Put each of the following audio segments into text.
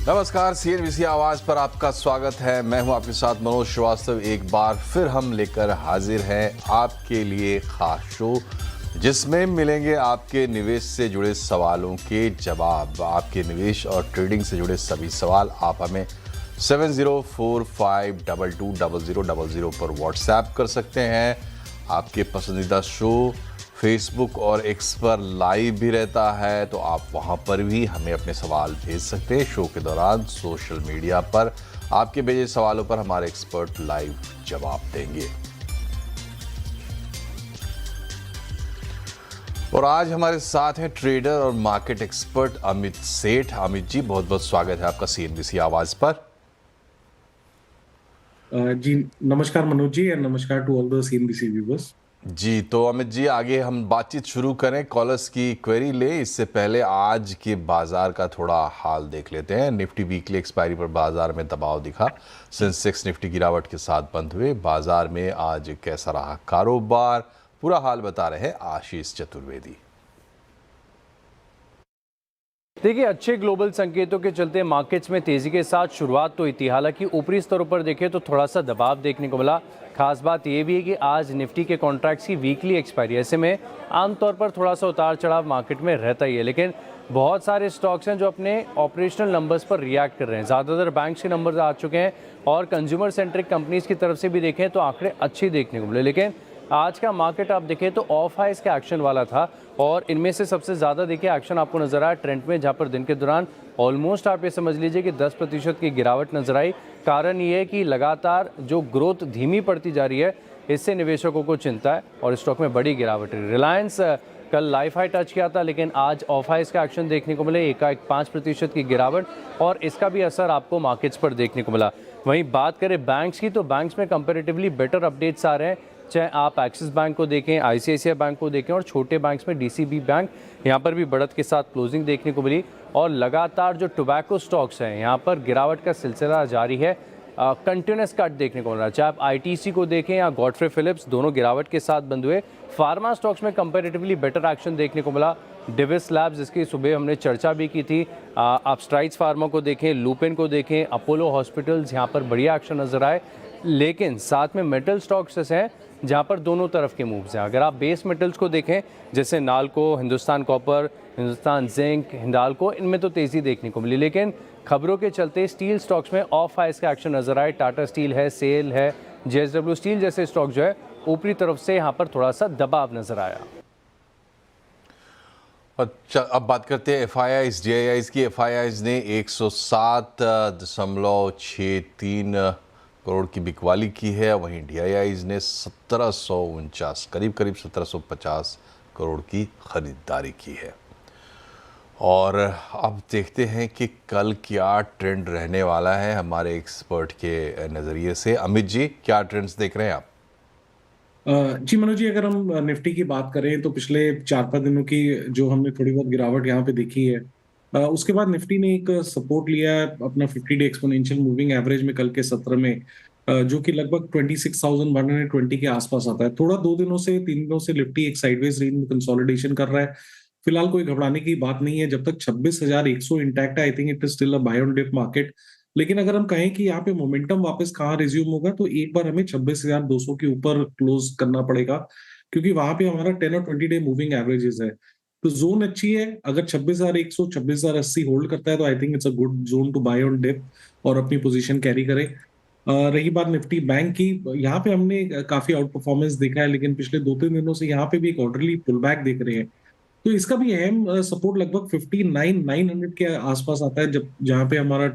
नमस्कार, सीएनबीसी आवाज पर आपका स्वागत है। मैं हूं आपके साथ मनोज श्रीवास्तव। एक बार फिर हम लेकर हाजिर हैं आपके लिए खास शो, जिसमें मिलेंगे आपके निवेश से जुड़े सवालों के जवाब। आपके निवेश और ट्रेडिंग से जुड़े सभी सवाल आप हमें 7045220000 पर व्हाट्सएप कर सकते हैं। आपके पसंदीदा शो फेसबुक और एक्स पर लाइव भी रहता है, तो आप वहां पर भी हमें अपने सवाल भेज सकते हैं। शो के दौरान सोशल मीडिया पर आपके भेजे सवालों पर हमारे एक्सपर्ट लाइव जवाब देंगे। और आज हमारे साथ हैं ट्रेडर और मार्केट एक्सपर्ट अमित सेठ। अमित जी, बहुत बहुत स्वागत है आपका सीएनबीसी आवाज पर। जी नमस्कार मनोज जी, एंड नमस्कार to all the CNBC viewers. जी, तो अमित जी, आगे हम बातचीत शुरू करें, कॉलर्स की क्वेरी ले। इससे पहले आज के बाजार का थोड़ा हाल देख लेते हैं। निफ्टी वीकली एक्सपायरी पर बाजार में दबाव दिखा। सेंसेक्स निफ्टी गिरावट के साथ बंद हुए। बाजार में आज कैसा रहा कारोबार, पूरा हाल बता रहे हैं आशीष चतुर्वेदी। देखिए, अच्छे ग्लोबल संकेतों के चलते मार्केट्स में तेजी के साथ शुरुआत तो हुई थी। हालांकि ऊपरी स्तरों पर देखें तो थोड़ा सा दबाव देखने को मिला। खास बात यह भी है कि आज निफ्टी के कॉन्ट्रैक्ट्स की वीकली एक्सपायरी, ऐसे में आमतौर पर थोड़ा सा उतार चढ़ाव मार्केट में रहता ही है। लेकिन बहुत सारे स्टॉक्स हैं जो अपने ऑपरेशनल नंबर्स पर रिएक्ट कर रहे हैं। ज़्यादातर बैंक्स के नंबर्स आ चुके हैं और कंज्यूमर सेंट्रिक कंपनीज की तरफ से भी देखें तो आंकड़े अच्छे देखने को मिले। लेकिन आज का मार्केट आप देखें तो ऑफ हाइस का एक्शन वाला था और इनमें से सबसे ज़्यादा देखिए एक्शन आपको नजर आया ट्रेंड में, जहां पर दिन के दौरान ऑलमोस्ट आप ये समझ लीजिए कि 10% की गिरावट नजर आई। कारण ये है कि लगातार जो ग्रोथ धीमी पड़ती जा रही है, इससे निवेशकों को चिंता है और स्टॉक में बड़ी गिरावट रही। रिलायंस कल लाइफ हाई टच किया था, लेकिन आज ऑफ हाइस का एक्शन देखने को मिले। एकाएक 5% की गिरावट और इसका भी असर आपको मार्केट्स पर देखने को मिला। वहीं बात करें बैंक्स की, तो बैंक्स में कंपेरेटिवली बेटर अपडेट्स आ रहे हैं। चाहे आप एक्सिस बैंक को देखें, आईसीआईसीआई बैंक को देखें, और छोटे बैंक्स में डीसीबी बैंक, यहाँ पर भी बढ़त के साथ क्लोजिंग देखने को मिली। और लगातार जो टोबैको स्टॉक्स हैं, यहाँ पर गिरावट का सिलसिला जारी है। कंटिन्यूस कट देखने को मिल रहा है। चाहे आप आईटीसी को देखें या गॉडफ्रे फिलिप्स, दोनों गिरावट के साथ बंद हुए। फार्मा स्टॉक्स में कंपेरेटिवली बेटर एक्शन देखने को मिला। डिविस लैब्स, जिसकी सुबह हमने चर्चा भी की थी, आप स्ट्राइड्स फार्मा को देखें, लुपिन को देखें, अपोलो हॉस्पिटल्स, यहाँ पर बढ़िया एक्शन नजर आए। लेकिन साथ में मेटल स्टॉक्स हैं जहाँ पर दोनों तरफ के मूव्स हैं। अगर आप बेस मेटल्स को देखें, जैसे नाल्को, हिंदुस्तान कॉपर, हिंदुस्तान जिंक, हिंडाल्को, इनमें तो तेज़ी देखने को मिली। लेकिन खबरों के चलते स्टील स्टॉक्स में ऑफ हाइस का एक्शन नजर आए। टाटा स्टील है, सेल है, जेएसडब्ल्यू स्टील जैसे स्टॉक जो है ऊपरी तरफ से यहाँ पर थोड़ा सा दबाव नजर आया। अच्छा, अब बात करते हैं एफआईआईज, डीआईआईज की। एफआईआईज ने 107.63 करोड़ की बिकवाली की है। वहीं डीआईआईज ने 1749, करीब 1750 करोड़ की खरीदारी की है। और अब देखते हैं कि कल क्या ट्रेंड रहने वाला है हमारे एक्सपर्ट के नज़रिए से। अमित जी, क्या ट्रेंड्स देख रहे हैं आप? जी मनोज जी, अगर हम निफ्टी की बात करें तो पिछले 4-5 दिनों की जो हमने थोड़ी बहुत गिरावट यहाँ पे देखी है, उसके बाद निफ्टी ने एक सपोर्ट लिया है अपना 50-डे एक्सपोनेंशियल मूविंग एवरेज में कल के सत्र में, जो कि लगभग 26,120 के आसपास आता है। थोड़ा 3 दिनों से निफ्टी एक साइडवेज रेंज में कंसोलिडेशन कर रहा है। फिलहाल कोई घबराने की बात नहीं है। जब तक 26,100 इंटैक्ट है, I think it is still a buy on dip market. लेकिन अगर हम कहें कि यहाँ पे मोमेंटम वापस कहाँ रिज्यूम होगा, तो एक बार हमें 26,200 के ऊपर क्लोज करना पड़ेगा, क्योंकि वहां पे हमारा 10 और 20 डे मूविंग एवरेजेस है। तो जोन अच्छी है। अगर 26,100, 26,080 होल्ड करता है तो I think it's a good zone to buy on dip और अपनी पोजीशन कैरी करे। रही बात निफ्टी बैंक की, यहाँ पे हमने काफी आउट परफॉर्मेंस देखा है, लेकिन पिछले 2-3 दिनों से यहाँ पे भी एक ऑर्डरली पुल बैक देख रहे हैं। तो इसका भी अहम सपोर्ट लगभग 59,900 के आसपास आता है, जब जहां पे हमारा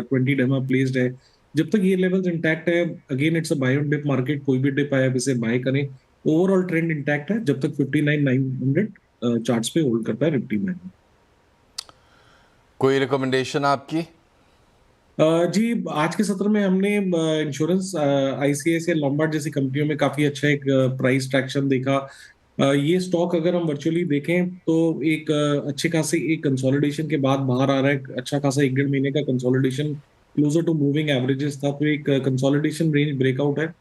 20 डेमा प्लेस्ड है। जब तक ये लेवल्स इंटैक्ट है, again it's a buy on dip market. कोई भी डिप आया इसे बाय करें। ओवरऑल ट्रेंड इंटैक्ट है जब तक 59,900 चार्ट्स पे होल्ड करता है निफ्टी में। कोई रिकमेंडेशन आपकी? जी, आज के सत्र में हमने इंश्योरेंस, आईसीआईसीआई लॉम्बार्ड जैसी कंपनियों में काफी अच्छा एक प्राइस ट्रैक्शन देखा। ये स्टॉक अगर हम वर्चुअली देखें तो एक अच्छे खासे एक कंसोलिडेशन के बाद बाहर आ रहा है। अच्छा खासा 1-1.5 महीने का consolidation closer to moving averages था, तो एक कंसोलिडेशन रेंज ब्रेकआउट है।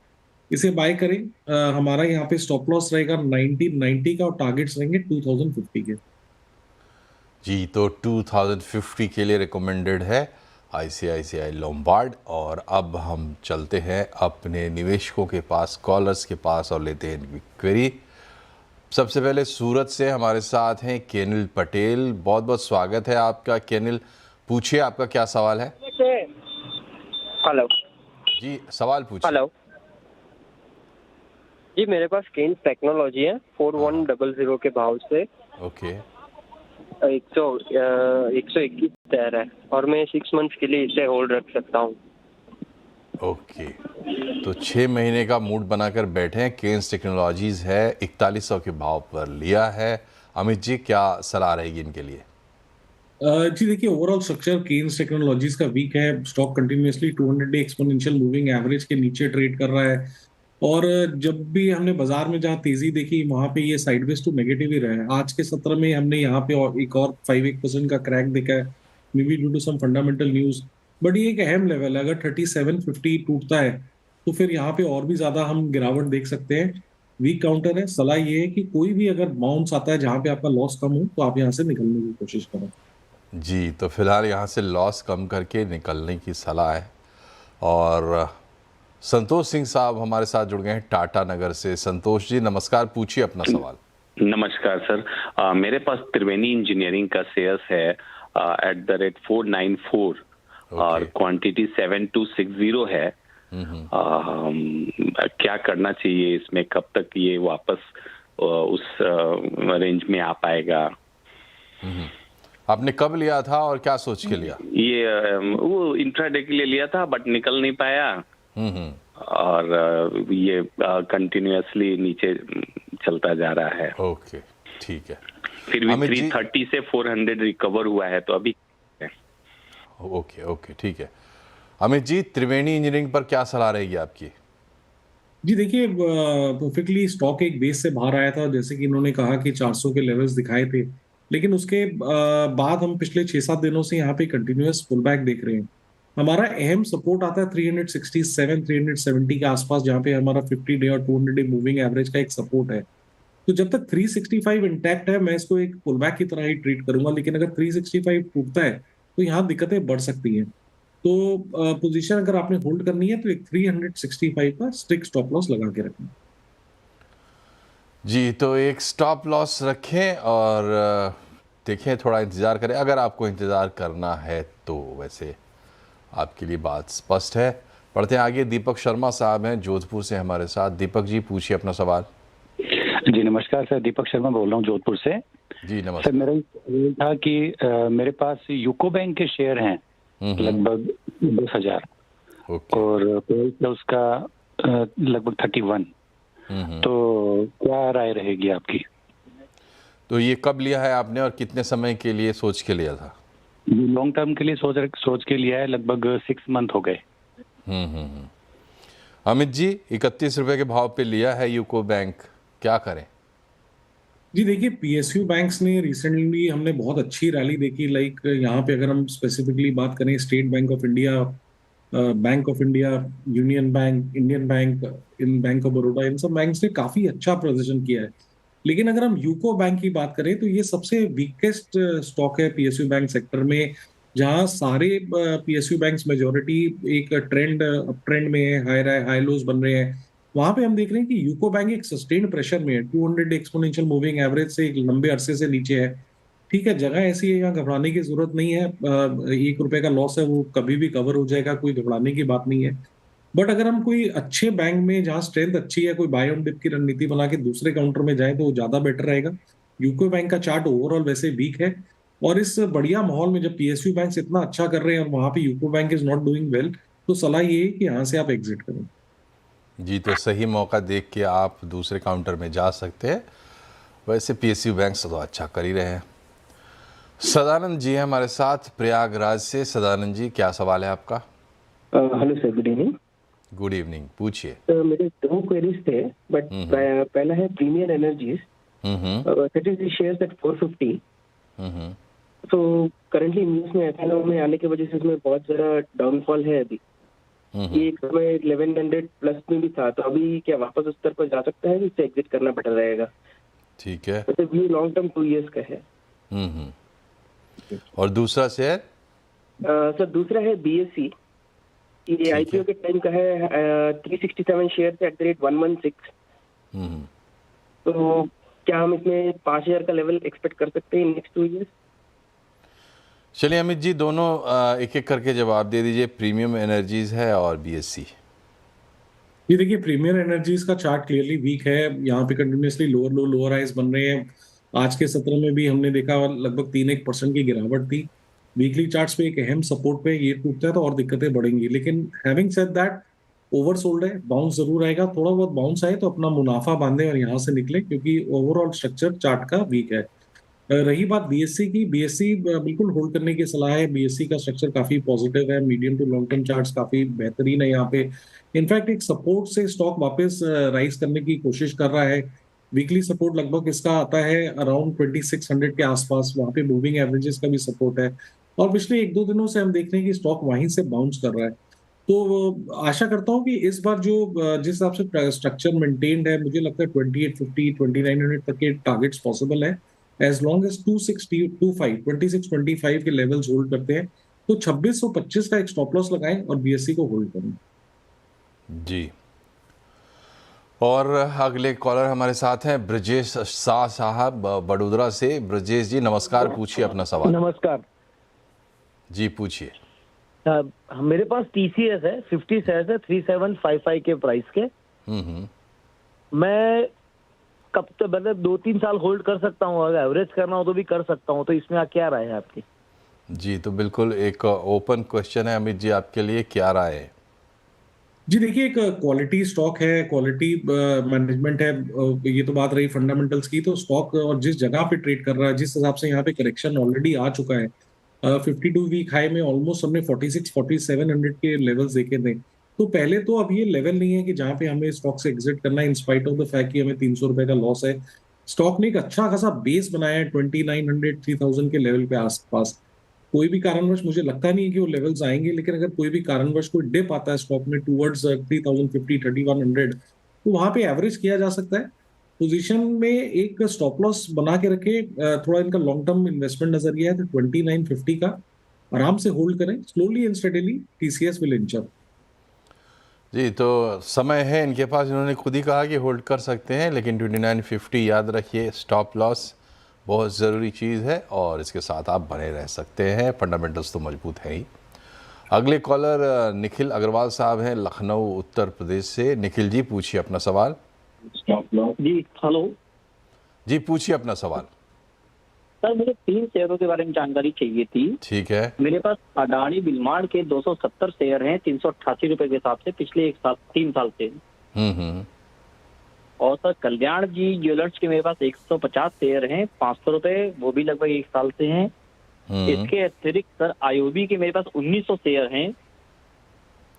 इसे बाय करें। हमारा यहाँ पे स्टॉप लॉस रहेगा 90 का और टारगेट्स रहेंगे 2050 के। जी, तो 2050 के लिए रिकमेंडेड है आईसीआईसीआई लोम्बार्ड। और अब हम चलते हैं अपने निवेशकों के पास, कॉलर्स के पास, और लेते हैं इनकी क्वेरी। सबसे पहले सूरत से हमारे साथ हैं केनिल पटेल। बहुत बहुत स्वागत है आपका केनिल। पूछिए, आपका क्या सवाल है? हेलो जी, सवाल पूछिए। हेलो जी, मेरे पास केन्स टेक्नोलॉजी है 4100 के भाव से ओके 121 तैयार है और मैं 6 मंथ्स के लिए इसे होल्ड रख सकता हूँ। ओके, तो 6 महीने का मूड बनाकर बैठे हैं। केन्स टेक्नोलॉजीज है 4100 के भाव पर लिया है। अमित जी, क्या सलाह रहेगी इनके लिए? जी देखिए, ओवरऑल स्ट्रक्चर केन्स टेक्नोलॉजीज का वीक है। Stock continuously 200 day exponential moving average के नीचे ट्रेड कर रहा है और जब भी हमने बाजार में जहां तेजी देखी वहां पे ये साइडवेज टू नेगेटिव ही रहा है। आज के सत्र में हमने यहाँ पे एक और 5% का क्रैक देखा है, may be due to some fundamental news. But ये एक अहम लेवल है, अगर 3750 टूटता है तो फिर यहाँ पे और भी ज्यादा हम गिरावट देख सकते हैं। वीक काउंटर है। सलाह ये है कि कोई भी अगर बाउंस आता है जहां पे आपका लॉस कम हो तो आप यहाँ से निकलने की कोशिश करें। जी, तो फिलहाल यहाँ से लॉस कम करके निकलने की सलाह है। और संतोष सिंह साहब हमारे साथ जुड़ गए हैं टाटा नगर से। संतोष जी, नमस्कार, पूछिए अपना सवाल। नमस्कार सर, मेरे पास त्रिवेणी इंजीनियरिंग का शेयर्स है @ 494 और क्वांटिटी 7260 है। क्या करना चाहिए इसमें? कब तक ये वापस उस रेंज में आ पाएगा? आपने कब लिया था और क्या सोच के लिया? ये वो इंट्राडे के लिए लिया था बट निकल नहीं पाया और ये कंटिन्यूअसली नीचे चलता जा रहा है। ओके, ठीक है। फिर भी 330 से 400 रिकवर हुआ है तो अभी ओके ओके, ठीक है। अमित जी, त्रिवेणी इंजीनियरिंग पर क्या सलाह रहेगी आपकी? जी देखिए, परफेक्टली स्टॉक एक बेस से बाहर आया था, जैसे कि इन्होंने कहा कि 400 के लेवल्स दिखाए थे, लेकिन उसके बाद हम पिछले 6-7 दिनों से यहाँ पे कंटिन्यूअस पुल बैक देख रहे हैं। हमारा अहम सपोर्ट आता है 367 370 के आसपास, जहाँ पे हमारा 50 डे और 200 डे मूविंग एवरेज का एक सपोर्ट है। तो जब तक 365 इंटैक्ट है मैं इसको एक पुल बैक की तरह ही ट्रीट करूंगा, लेकिन अगर 365 टूटता है तो यहाँ दिक्कतें बढ़ सकती हैं। तो पोजीशन अगर आपने होल्ड करनी है तो एक 365 का स्ट्रिक्ट स्टॉप लॉस लगा के रखें। जी, तो एक स्टॉप लॉस रखें और देखें, थोड़ा इंतज़ार करें अगर आपको इंतज़ार करना है तो। वैसे आपके लिए बात स्पष्ट है। पढ़ते हैं आगे। दीपक शर्मा साहब हैं जोधपुर से हमारे साथ। दीपक जी, पूछिए अपना सवाल। जी नमस्कार सर, दीपक शर्मा बोल रहा हूँ जोधपुर से। जी नमस्कार सर, मेरा ये था कि मेरे पास यूको बैंक के शेयर हैं लगभग 10,000 और उसका लगभग 31। तो क्या राय रहेगी आपकी? तो ये कब लिया है आपने और कितने समय के लिए सोच के लिया था? लॉन्ग टर्म के लिए सोच के लिया है, लगभग 6 मंथ हो गए। अमित जी, 31 रुपए के भाव पे लिया है यूको बैंक, क्या करें? जी देखिए, पीएसयू बैंक्स ने रिसेंटली हमने बहुत अच्छी रैली देखी। लाइक यहाँ पे अगर हम स्पेसिफिकली बात करें, State Bank of India, Bank of India, Union Bank, Indian Bank, Bank of Baroda, इन सब बैंक्स ने काफी अच्छा प्रदर्शन किया है। लेकिन अगर हम यूको बैंक की बात करें तो ये सबसे वीकेस्ट स्टॉक है पीएसयू बैंक सेक्टर में, जहां सारे पीएसयू बैंक्स मेजोरिटी एक ट्रेंड अप ट्रेंड में है, हाई लोज बन रहे हैं। वहां पे हम देख रहे हैं कि यूको बैंक एक सस्टेन्ड प्रेशर में है, 200 एक्सपोनेंशियल मूविंग एवरेज से एक लंबे अरसे से नीचे है। ठीक है, जगह ऐसी है, यहाँ घबराने की जरूरत नहीं है। 1 रुपए का लॉस है, वो कभी भी कवर हो जाएगा, कोई घबराने की बात नहीं है। बट अगर हम कोई अच्छे बैंक में जहाँ स्ट्रेंथ अच्छी है, कोई बाय ऑन डिप की रणनीति बना के दूसरे काउंटर में जाए तो वो ज्यादा बेटर रहेगा। यूको बैंक का चार्ट ओवरऑल वैसे वीक है और इस बढ़िया माहौल में जब पीएसयू बैंक इतना अच्छा कर रहे हैं और वहां पे UCO bank is not doing well, तो सलाह ये है कि यहाँ से आप एग्जिट करें। जी, तो सही मौका देख के आप दूसरे काउंटर में जा सकते हैं। वैसे पीएसयू बैंक से तो अच्छा कर ही रहे हैं। सदानंद जी हैं हमारे साथ प्रयागराज से। सदानंद जी, क्या सवाल है आपका? Hello sir, good evening. Good evening, पूछिए। मेरे 2 क्वेरीज थे, बट पहला है Premier Energies, that is the shares at 450। तो करंटली न्यूज में एफएनओ में आने की वजह से इसमें बहुत ज्यादा डाउनफॉल है अभी। ये एक समय 1100 प्लस में भी था, तो अभी क्या वापस उस स्तर पर जा सकता है, इससे एग्जिट करना बेटर रहेगा? ठीक है। मतलब ये लॉन्ग टर्म 2 इयर्स का है। और दूसरा शेयर? सर दूसरा है BSE, ये IPO के टाइम का है 367 शेयर एट द रेट 116। तो क्या हम इसमें 5,000 का लेवल एक्सपेक्ट कर सकते हैं नेक्स्ट 2 ईयर्स? चलिए अमित जी, दोनों एक एक करके जवाब दे दीजिए। प्रीमियम एनर्जीज है और BSE। ये देखिए, प्रीमियर एनर्जीज का चार्ट क्लियरली वीक है। यहाँ पे continuously lower low lower highs बन रहे हैं। आज के सत्र में भी हमने देखा लगभग 3-1% की गिरावट थी। वीकली चार्ट्स पे एक अहम सपोर्ट पे ये टूटता है तो और दिक्कतें बढ़ेंगी। लेकिन हैविंग सेड दैट, ओवरसोल्ड है, बाउंस जरूर आएगा। थोड़ा बहुत बाउंस आए तो अपना मुनाफा बांधे और यहाँ से निकले, क्योंकि ओवरऑल स्ट्रक्चर चार्ट का वीक है। रही बात BSE की, BSE बिल्कुल होल्ड करने की सलाह है। BSE का स्ट्रक्चर काफी पॉजिटिव है, medium to long term charts काफी बेहतरीन है यहाँ पे। इनफैक्ट एक सपोर्ट से स्टॉक वापस राइज करने की कोशिश कर रहा है। वीकली सपोर्ट लगभग इसका आता है अराउंड 2600 के आसपास, वहां पे मूविंग एवरेजेस का भी सपोर्ट है। और पिछले 1-2 दिनों से हम देख रहे हैं कि स्टॉक वहीं से बाउंस कर रहा है। तो आशा करता हूँ कि इस बार जो जिस हिसाब से स्ट्रक्चर मेंटेन्ड है, मुझे लगता है 2850 2900 तक के टारगेट्स पॉसिबल है, एज लॉन्ग एज 2625 के लेवल्स होल्ड करते हैं। तो 2625 का एक स्टॉप लॉस लगाएं और BSE को होल्ड करें। जी, और अगले कॉलर हमारे साथ हैं ब्रजेश शाह साहब बड़ोदरा से। ब्रजेश जी नमस्कार, पूछिए अपना सवाल। नमस्कार जी पूछिए। मेरे पास TCS है, 50 शेयर्स है 3755 के प्राइस के। मैं कब तक, मतलब 2-3 साल होल्ड कर सकता हूँ? अगर एवरेज करना हो तो भी कर सकता हूँ, तो इसमें क्या राय है आपकी? जी, तो बिल्कुल एक ओपन क्वेश्चन है अमित जी आपके लिए, क्या राय है? जी देखिए, एक क्वालिटी स्टॉक है, क्वालिटी मैनेजमेंट है। ये तो बात रही फंडामेंटल्स की। तो स्टॉक और जिस जगह पे ट्रेड कर रहा है, जिस हिसाब से यहाँ पे करेक्शन ऑलरेडी आ चुका है, 52 वीक हाई में ऑलमोस्ट हमने 46-4700 के लेवल्स देखे थे। तो पहले तो अब ये लेवल नहीं है कि जहाँ पे हमें स्टॉक से एग्जिट करना है, in spite of the fact कि हमें 300 रुपए का लॉस है। स्टॉक ने एक अच्छा खासा बेस बनाया है 2900-3000 के लेवल पे आसपास। कोई भी कारणवश मुझे लगता नहीं है कि वो लेवल्स आएंगे, लेकिन अगर कोई भी कारणवश कोई डिप आता है स्टॉक में टुवर्ड्स 3050 3100, तो वहां पे एवरेज किया जा सकता है। पोजीशन में एक स्टॉप लॉस बना के रखे। थोड़ा इनका लॉन्ग टर्म इन्वेस्टमेंट नजरिया है तो 2950 का आराम से होल्ड करें। Slowly and steadily TCS will inch up. जी, तो समय है इनके पास, इन्होंने खुद ही कहा कि होल्ड कर सकते हैं, लेकिन 2950 याद रखिए, स्टॉप लॉस बहुत ज़रूरी चीज़ है और इसके साथ आप बने रह सकते हैं। फंडामेंटल्स तो मजबूत हैं ही। अगले कॉलर निखिल अग्रवाल साहब हैं, लखनऊ उत्तर प्रदेश से। निखिल जी पूछिए अपना सवाल। जी हेलो जी पूछिए अपना सवाल। सर, मुझे 3 शेयरों के बारे में जानकारी चाहिए थी। ठीक है। मेरे पास अडानी बिलमार्ट के 270 शेयर हैं 388 रुपए के हिसाब से, पिछले 3 साल से। और सर कल्याण जी ज्वेलर्स के मेरे पास 150 शेयर हैं 500 रुपए, वो भी लगभग 1 साल से हैं। इसके अतिरिक्त सर IOB के मेरे पास 1900 शेयर हैं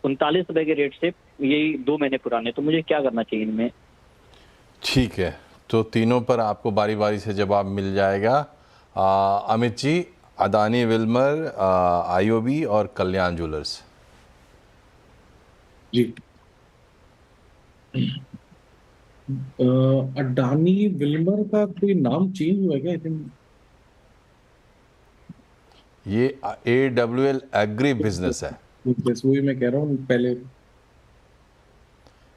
39 रुपए के रेट से, यही 2 महीने पुराने। तो मुझे क्या करना चाहिए इनमें? ठीक है, तो तीनों पर आपको बारी बारी से जवाब मिल जाएगा। अमित जी, अडानी विल्मर, IOB और कल्याण ज्वेलर्स। जी, अडानी विल्मर का कोई नाम चेंज हुआ क्या? आई थिंक ये AWL एग्री बिजनेस है। वही मैं कह रहा हूँ पहले।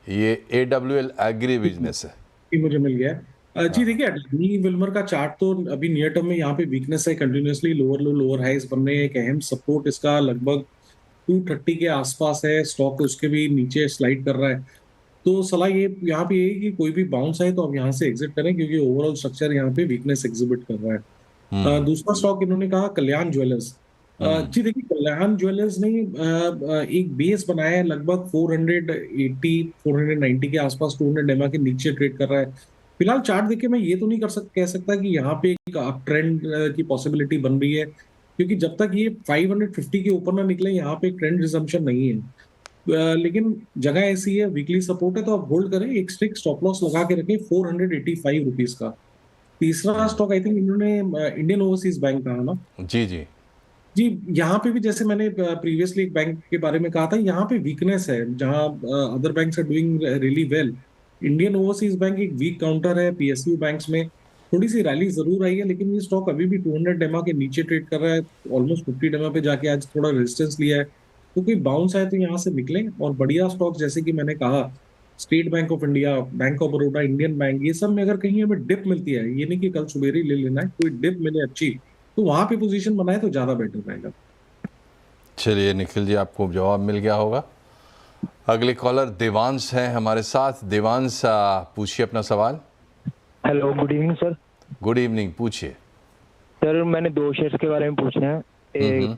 ये AWL एग्री बिजनेस है। मुझे मिल गया। जी देखिए, अडानी विल्मर का चार्ट तो अभी नियर टर्म में यहाँ पे वीकनेस है, continuously lower low lower highs बन रहे हैं। एक अहम सपोर्ट इसका लगभग 230 के आसपास है। स्टॉक उसके भी नीचे स्लाइड कर रहा है। तो सलाह ये यहाँ पे है कि कोई भी बाउंस आए तो आप यहाँ से एग्जिट करें, क्योंकि ओवरऑल स्ट्रक्चर यहाँ पे वीकनेस एग्जिबिट कर रहा है। दूसरा स्टॉक इन्होंने कहा कल्याण ज्वेलर्स। जी देखिए, कल्याण ज्वेलर्स ने एक बेस बनाया है लगभग 480-490 के आसपास, 200 EMA के नीचे ट्रेड कर रहा है। फिलहाल चार्ट देख के मैं ये तो नहीं कह सकता कि यहाँ पे एक अप ट्रेंड की पॉसिबिलिटी बन रही है, क्योंकि जब तक ये 550 के ऊपर ना निकले यहाँ पे ट्रेंड रिजम्पशन नहीं है। लेकिन जगह ऐसी है, वीकली सपोर्ट है, तो आप होल्ड करें। एक स्ट्रिक्ट स्टॉप लॉस लगा के रखें 485 रुपीज का। तीसरा स्टॉक आई थिंक इन्होंने इंडियन ओवरसीज बैंक का है ना? जी जी जी, यहाँ पे भी जैसे मैंने प्रीवियसली एक बैंक के बारे में कहा था, यहाँ पे वीकनेस है। जहाँ other banks are doing really well, Indian Overseas Bank एक वीक काउंटर है PSU बैंक्स में। थोड़ी सी रैली जरूर आई है, लेकिन ये स्टॉक अभी भी 200 डेमा के नीचे ट्रेड कर रहा है। ऑलमोस्ट 50 डेमा पे जाके आज थोड़ा रेजिस्टेंस लिया है, तो कोई बाउंस आए तो यहाँ से निकले। और बढ़िया स्टॉक जैसे कि मैंने कहा, state Bank of India, Bank of Baroda, Indian bank, ये सब में अगर कहीं हमें डिप मिलती है, ये नहीं कि कल सुबह ही ले लेना है, कोई डिप मिले अच्छी तो वहां पे पोजीशन बनाए तो ज्यादा बेटर रहेगा। चलिए निखिल जी, आपको जवाब मिल गया होगा। अगले कॉलर देवांश हैं हमारे साथ। देवांश, पूछिए अपना सवाल। Hello, good evening sir. Good evening, पूछिए। सर मैंने 2 शेयर्स के बारे में पूछना है। एक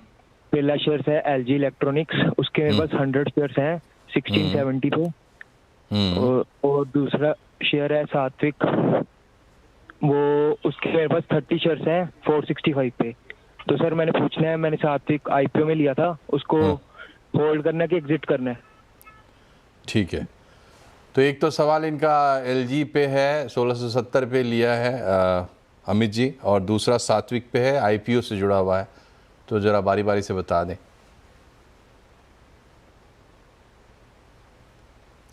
पहला शेयर है एलजी इलेक्ट्रॉनिक्स, उसके मेरे पास 100 शेयर्स हैं 1670 पे। और दूसरा शेयर है सात्विक, वो उसके मेरे पास 30 शेयर्स हैं 465 पे। तो सर मैंने पूछना है, मैंने सात्विक आईपीओ में लिया था, उसको होल्ड करना है कि एग्जिट करना है? ठीक है, तो एक तो सवाल इनका एलजी पे है, 1670 पे लिया है अमित जी, और दूसरा सात्विक पे है, आईपीओ से जुड़ा हुआ है। तो ज़रा बारी बारी से बता दें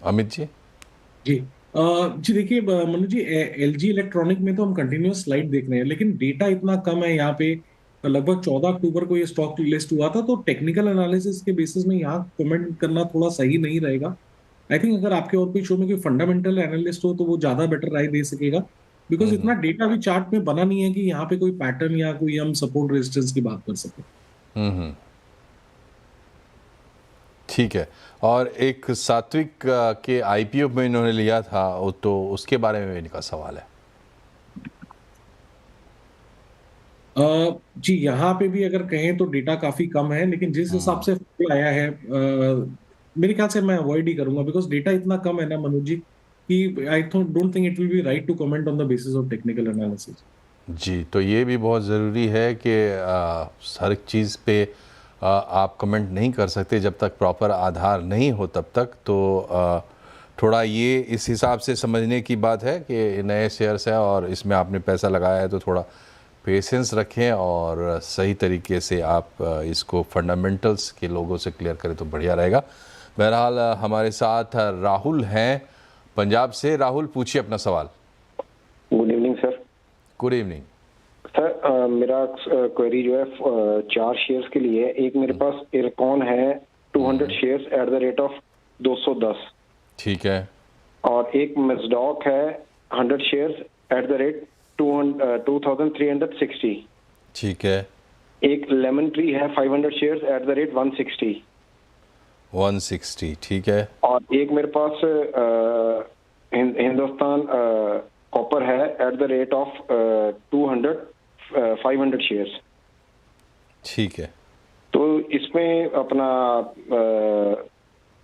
अमित जी। जी देखिए मनु जी, एलजी इलेक्ट्रॉनिक में तो हम कंटिन्यूअस स्लाइड देख रहे हैं, लेकिन डेटा इतना कम है यहाँ पे। लगभग 14 अक्टूबर को ये स्टॉक लिस्ट हुआ था, तो टेक्निकल एनालिसिस के बेसिस में यहाँ कमेंट करना थोड़ा सही नहीं रहेगा। आई थिंक अगर आपके और कोई शो में कोई फंडामेंटल एनालिस्ट हो तो वो ज्यादा बेटर राय दे सकेगा, बिकॉज इतना डेटा भी चार्ट में बना नहीं है कि यहाँ पे कोई पैटर्न या कोई हम सपोर्ट रेजिस्टेंस की बात कर सके। ठीक है, और एक सात्विक के आईपीओ में इन्होंने लिया था, तो उसके बारे में इनका सवाल है। जी यहाँ पे भी अगर कहें तो डेटा काफी कम है, लेकिन जिस हिसाब से फॉल आया है, मेरे ख्याल से मैं अवॉइड ही करूंगा, बिकॉज डेटा इतना कम है ना मनोज जी कि I don't think it will be right to comment on the basis of technical analysis. जी, तो ये भी बहुत ज़रूरी है कि हर एक चीज़ पे आप कमेंट नहीं कर सकते जब तक प्रॉपर आधार नहीं हो तब तक। तो थोड़ा ये इस हिसाब से समझने की बात है कि नए शेयर्स है और इसमें आपने पैसा लगाया है, तो थोड़ा पेशेंस रखें और सही तरीके से आप इसको फंडामेंटल्स के लोगों से क्लियर करें तो बढ़िया रहेगा। बहरहाल हमारे साथ राहुल हैं पंजाब से। राहुल, पूछिए अपना सवाल। Good evening sir. Good evening sir, मेरा क्वेरी जो है 4 शेयर्स के लिए। एक मेरे पास इरकॉन है 200 shares at the rate of 210। ठीक है। और एक मजडॉक है 100 शेयर्स एट द रेट 2360। ठीक है। एक लेमन ट्री है 500 शेयर्स एट द रेट 160। ठीक है। और एक मेरे पास हिंदुस्तान कॉपर है at the rate of 500 shares. ठीक है। तो इसमें अपना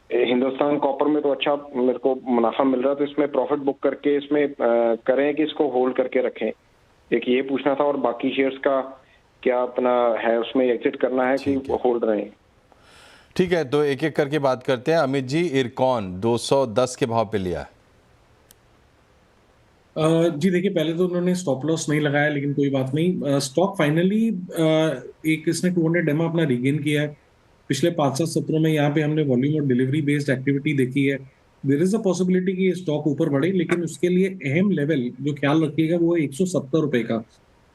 हिंदुस्तान कॉपर में तो अच्छा मेरे को मुनाफा मिल रहा है, तो इसमें प्रॉफिट बुक करके इसमें करें कि इसको होल्ड करके रखें? एक ये पूछना था। और बाकी शेयर्स का क्या अपना है, उसमें एग्जिट करना है कि होल्ड रहें? ठीक है, तो एक एक करके बात करते हैं। अमित जी, इरकॉन 210 के भाव पे लिया है। जी देखिए, पहले तो उन्होंने स्टॉप लॉस नहीं लगाया, लेकिन कोई बात नहीं। स्टॉक फाइनली एक इसने 200 डेमा अपना रिगेन किया है। पिछले 5-7 सत्रों में यहाँ पे हमने वॉल्यूम और डिलीवरी बेस्ड एक्टिविटी देखी है। देयर इज अ पॉसिबिलिटी कि ये स्टॉक ऊपर बढ़े, लेकिन उसके लिए अहम लेवल जो ख्याल रखिएगा वो है 170 रुपए का।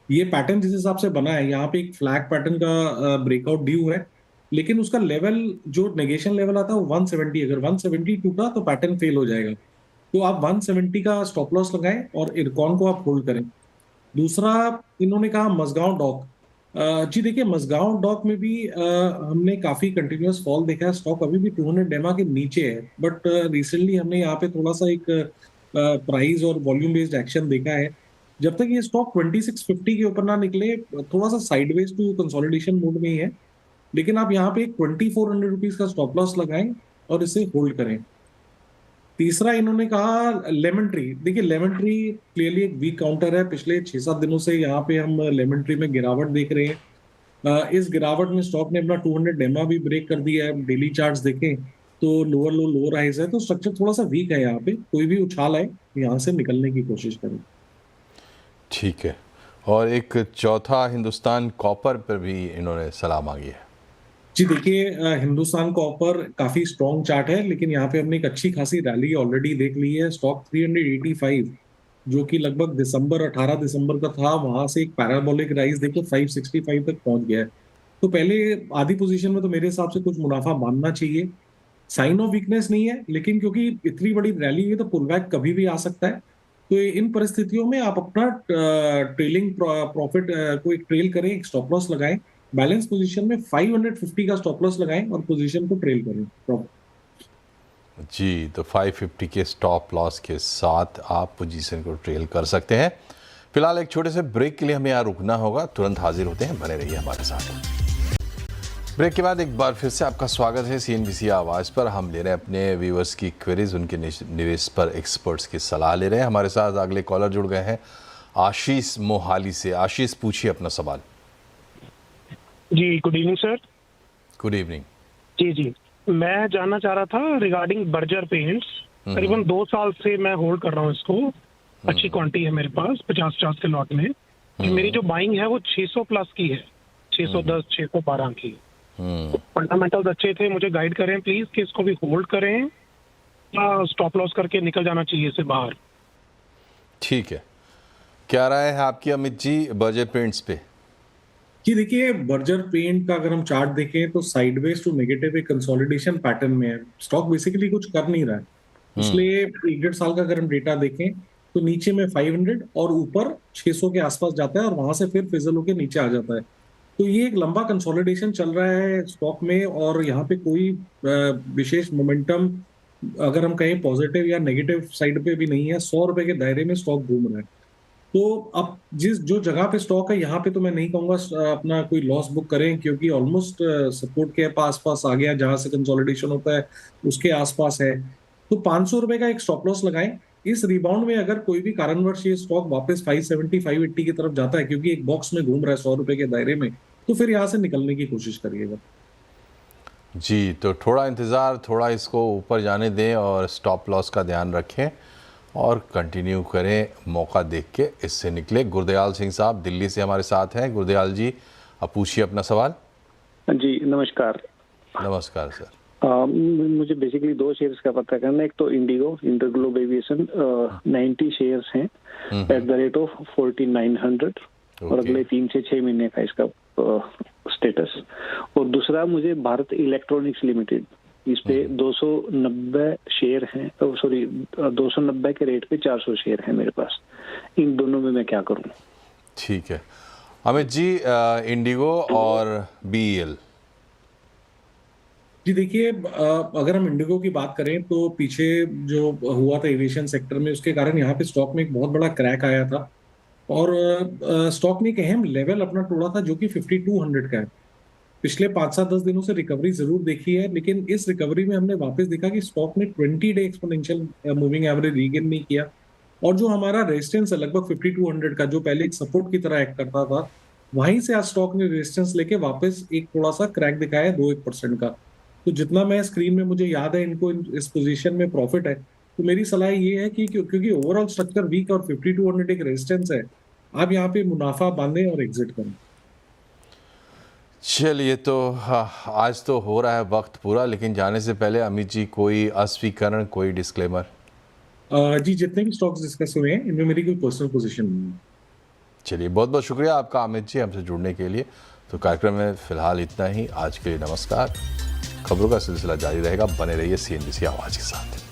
ये पैटर्न जिस हिसाब से बना है, यहाँ पे एक फ्लैग पैटर्न का ब्रेकआउट ड्यू है, लेकिन उसका लेवल जो नेगेशन लेवल आता है वो 170। अगर 170 टूटा तो पैटर्न फेल हो जाएगा। तो आप 170 का स्टॉप लॉस लगाएं और इरकॉन को आप होल्ड करें। दूसरा इन्होंने कहा मजगांव डॉक। जी देखिए, मजगांव डॉक में भी हमने काफी कंटिन्यूअस फॉल देखा है। स्टॉक अभी भी 200 डेमा के नीचे है, बट रिसेंटली हमने यहाँ पे थोड़ा सा एक प्राइस और वॉल्यूम बेस्ड एक्शन देखा है। जब तक ये स्टॉक 2650 के ऊपर ना निकले, थोड़ा सा साइडवेज टू कंसोलिडेशन मोड में ही है, लेकिन आप यहाँ पे 2400 रुपीज का स्टॉप लॉस लगाएं और इसे होल्ड करें। तीसरा इन्होंने कहा लेमन ट्री। देखिए, लेमन ट्री क्लियरली एक वीक काउंटर है। पिछले 6-7 दिनों से यहाँ पे हम लेमन ट्री में गिरावट देख रहे हैं। इस गिरावट में स्टॉक ने अपना 200 डेमा भी ब्रेक कर दिया है। डेली चार्ट्स देखें तो लोअर लो लोअर हाइज है, तो स्ट्रक्चर थोड़ा सा वीक है। यहाँ पे कोई भी उछाल आए यहाँ से निकलने की कोशिश करें। ठीक है। और एक चौथा हिंदुस्तान कॉपर पर भी इन्होंने सलाह मांगी है। जी देखिए, हिंदुस्तान कॉपर काफी स्ट्रॉन्ग चार्ट है, लेकिन यहाँ पे हमने एक अच्छी खासी रैली ऑलरेडी देख ली है। स्टॉक 385 जो कि लगभग 18 दिसंबर का था, वहां से एक पैराबोलिक राइज देखो 565 तक पहुंच गया है। तो पहले आधी पोजीशन में तो मेरे हिसाब से कुछ मुनाफा मानना चाहिए। साइन ऑफ वीकनेस नहीं है, लेकिन क्योंकि इतनी बड़ी रैली हुई तो पुलबैक कभी भी आ सकता है। तो इन परिस्थितियों में आप अपना ट्रेलिंग प्रॉफिट को एक ट्रेल करें, एक स्टॉप लॉस लगाएं, बैलेंस पोजीशन में 550 का स्टॉप लॉस लगाएं और पोजीशन को ट्रेल करें। जी, तो 550 के स्टॉप लॉस के साथ आप पोजीशन को ट्रेल कर सकते हैं। फिलहाल एक छोटे से ब्रेक के लिए हमें यहाँ रुकना होगा, तुरंत हाजिर होते हैं, बने रहिए हमारे साथ। ब्रेक के बाद एक बार फिर से आपका स्वागत है CNBC आवाज़ पर। हम ले रहे हैं अपने व्यूअर्स की क्वेरीज, उनके निवेश पर एक्सपर्ट्स की सलाह ले रहे हैं। हमारे साथ अगले कॉलर जुड़ गए हैं आशीष मोहाली से। आशीष, पूछिए अपना सवाल। जी good evening sir. Good evening. जी मैं जानना चाह रहा था रिगार्डिंग बर्जर पेंट्स। करीबन 2 साल से मैं होल्ड कर रहा हूँ इसको। अच्छी क्वांटिटी है मेरे पास 50 के लॉट में। मेरी जो बाइंग है वो 600 प्लस की है, 610 612 की। फंडामेंटल्स अच्छे थे, मुझे गाइड करें प्लीज कि इसको भी होल्ड करें या स्टॉप लॉस करके निकल जाना चाहिए इससे बाहर। ठीक है, क्या राय है आपकी अमित जी बर्जर पेंट्स पे? जी देखिए, बर्जर पेंट का अगर हम चार्ट देखें तो साइडवेज टू नेगेटिव एक कंसोलिडेशन पैटर्न में है। स्टॉक बेसिकली कुछ कर नहीं रहा है। पिछले 1.5 साल का अगर हम डेटा देखें तो नीचे में 500 और ऊपर 600 के आसपास जाता है और वहां से फिर फिजल होकर नीचे आ जाता है। तो ये एक लंबा कंसोलिडेशन चल रहा है स्टॉक में और यहाँ पे कोई विशेष मोमेंटम अगर हम कहें पॉजिटिव या नेगेटिव साइड पे भी नहीं है। 100 रुपए के दायरे में स्टॉक घूम रहा है। तो अब जो जगह पे स्टॉक है यहाँ पे तो मैं नहीं कहूंगा अपना कोई लॉस बुक करें, क्योंकि ऑलमोस्ट सपोर्ट के आसपास आ गया, जहां से कंसोलिडेशन होता है उसके आसपास है। तो 500 रुपए का एक स्टॉप लॉस लगाएं। इस रिबाउंड में अगर कोई भी कारणवश ये स्टॉक वापस 570 580 की तरफ जाता है, क्योंकि एक बॉक्स में घूम रहा है 100 रुपए के दायरे में, तो फिर यहाँ से निकलने की कोशिश करिएगा। जी, तो थोड़ा इंतज़ार, थोड़ा इसको ऊपर जाने दें और स्टॉप लॉस का ध्यान रखें और कंटिन्यू करें, मौका देख के इससे निकले। गुरदयाल सिंह साहब दिल्ली से हमारे साथ हैं। गुरदयाल जी, आप पूछिए अपना सवाल। जी नमस्कार। नमस्कार सर। मुझे बेसिकली 2 शेयर्स का पता करना है। एक तो इंडिगो, इंटरग्लोब एविएशन, 90 शेयर्स हैं एट द रेट ऑफ 4900 और अगले 3 से 6 महीने का इसका स्टेटस। और दूसरा मुझे भारत इलेक्ट्रॉनिक्स लिमिटेड, इस पे 290 शेयर हैं, सॉरी 290 के रेट पे 400 शेयर हैं मेरे पास। इन दोनों में मैं क्या करूं? ठीक है अमित जी, इंडिगो और BEL। जी देखिए, अगर हम इंडिगो की बात करें तो पीछे जो हुआ था एविएशन सेक्टर में, उसके कारण यहाँ पे स्टॉक में एक बहुत बड़ा क्रैक आया था और स्टॉक ने एक अहम लेवल अपना तोड़ा था जो कि 5200 का है। पिछले 5-7-10 दिनों से रिकवरी जरूर देखी है, लेकिन इस रिकवरी में हमने वापस देखा कि स्टॉक ने 20 day exponential moving average regain नहीं किया और जो हमारा रेजिस्टेंस है लगभग 5200 का, जो पहले एक सपोर्ट की तरह एक्ट करता था, वहीं से आज स्टॉक ने रेजिस्टेंस लेके वापस एक थोड़ा सा क्रैक दिखाया 2-1% का। तो जितना मैं स्क्रीन में मुझे याद है इनको इस पोजीशन में प्रॉफिट है। तो मेरी सलाह ये है कि क्योंकि ओवरऑल स्ट्रक्चर वीक और 5200 एक रेजिस्टेंस है, आप यहाँ पे मुनाफा बांधें और एग्जिट करें। चलिए, तो आज तो हो रहा है वक्त पूरा, लेकिन जाने से पहले अमित जी कोई अस्वीकरण, कोई डिस्क्लेमर? जी, जितने भी स्टॉक्स डिस्कस हुए हैं इनमें मेरी कोई पर्सनल पोजीशन नहीं है। चलिए, बहुत बहुत शुक्रिया आपका अमित जी हमसे जुड़ने के लिए। तो कार्यक्रम में फिलहाल इतना ही। आज के लिए नमस्कार। खबरों का सिलसिला जारी रहेगा, बने रहिए CNBC आवाज़ के साथ।